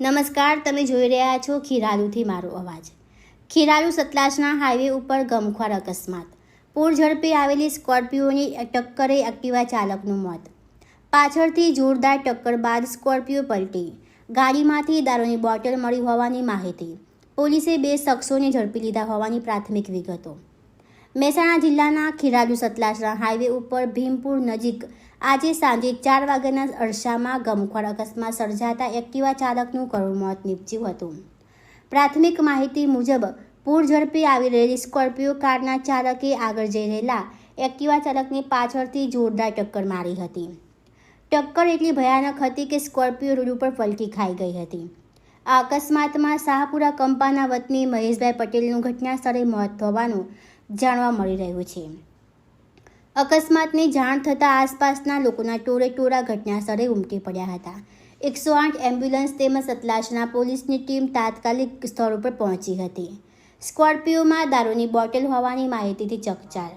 નમસ્કાર, તમે જોઈ રહ્યા છો ખીરાલુથી મારો અવાજ। ખીરાલુ સતલાજના હાઈવે ઉપર ગમખ્વાર અકસ્માત। પૂર ઝડપે આવેલી સ્કોર્પિયોની ટક્કરે એક્ટિવા ચાલકનું મોત। પાછળથી જોરદાર ટક્કર બાદ સ્કોર્પિયો પલટી। ગાડીમાંથી દારૂની બોટલ મળી હોવાની માહિતી। પોલીસે 2 શખ્સોને ઝડપી લીધા હોવાની પ્રાથમિક વિગતો। મહેસાણા જિલ્લાના ખીરાલુ સતલાજના હાઈવે ઉપર ભીમપુર નજીક આજે સાંજે 4 વાગ્યાના અરસામાં ગમખ્વાર અકસ્માત સર્જાતા એક્ટિવા ચાલકનું કરુણ મોત નીપજ્યું હતું। પ્રાથમિક માહિતી મુજબ પૂર ઝડપે આવી રહેલી સ્કોર્પિયો કારના ચાલકે આગળ જઈ રહેલા એક્ટિવા ચાલકને પાછળથી જોરદાર ટક્કર મારી હતી। ટક્કર એટલી ભયાનક હતી કે સ્કોર્પિયો રોડ ઉપર પલટી ખાઈ ગઈ હતી। આ અકસ્માતમાં શાહપુરા કંપાના વતની મહેશભાઈ પટેલનું ઘટના સ્થળે મોત થવાનું જાણવા મળી રહ્યું છે। અકસ્માતની જાણ થતાં આસપાસના લોકોના ટોળેટોળા ઘટના સ્થળે ઉમટી પડ્યા હતા। 108 એમ્બ્યુલન્સ તેમજ સતલાજના પોલીસની ટીમ તાત્કાલિક સ્થળ ઉપર પહોંચી હતી। સ્કોર્પિયોમાં દારૂની બોટલ હોવાની માહિતીથી ચકચાર।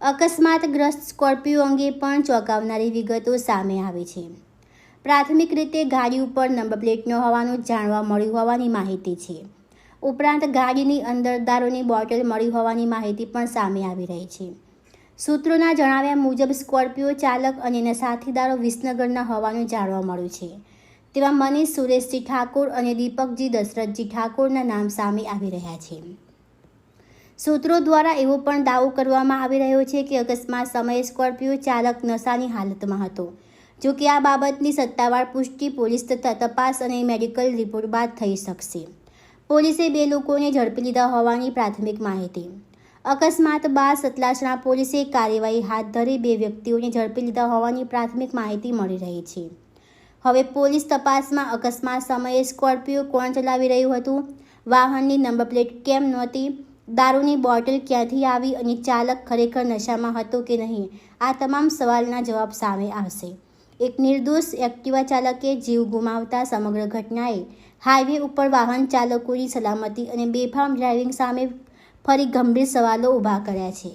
અકસ્માતગ્રસ્ત સ્કોર્પિયો અંગે પણ ચોંકાવનારી વિગતો સામે આવી છે। પ્રાથમિક રીતે ગાડી ઉપર નંબર પ્લેટ ન હોવાનું જાણવા મળ્યું હોવાની માહિતી છે। ઉપરાંત ગાડીની અંદર દારૂની બોટલ મળી હોવાની માહિતી પણ સામે આવી રહી છે। સૂત્રોના જણાવ્યા મુજબ સ્કોર્પિયો ચાલક અને એના સાથીદારો વિસનગરના હોવાનું જાણવા મળ્યું છે। તેમાં મનીષ સુરેશજી ઠાકોર અને દીપકજી દશરથજી ઠાકોરના નામ સામે આવી રહ્યા છે। સૂત્રો દ્વારા એવો પણ દાવો કરવામાં આવી રહ્યો છે કે અકસ્માત સમયે સ્કોર્પિયો ચાલક નશાની હાલતમાં હતો। જો કે આ બાબતની સત્તાવાર પુષ્ટિ પોલીસ તથા તપાસ અને મેડિકલ રિપોર્ટ બાદ થઈ શકશે। પોલીસે 2 લોકોને ઝડપી લીધા હોવાની પ્રાથમિક માહિતી। અકસ્માત બાદ સતલાજના પોલીસે કાર્યવાહી હાથ ધરી 2 વ્યક્તિઓને ઝડપી લીધા હોવાની પ્રાથમિક માહિતી મળી રહી છે। હવે પોલીસ તપાસમાં અકસ્માત સમયે સ્કોર્પિયો કોણ ચલાવી રહ્યું હતું, વાહનની નંબર પ્લેટ કેમ નહોતી, દારૂની બોટલ ક્યાંથી આવી અને ચાલક ખરેખર નશામાં હતો કે નહીં, આ તમામ સવાલના જવાબ સામે આવશે। એક નિર્દોષ એક્ટિવા ચાલકે જીવ ગુમાવતા સમગ્ર ઘટનાએ હાઈવે ઉપર વાહન ચાલકોની સલામતી અને બેફામ ડ્રાઇવિંગ સામે ફરી ગંભીર સવાલો ઊભા કર્યા છે।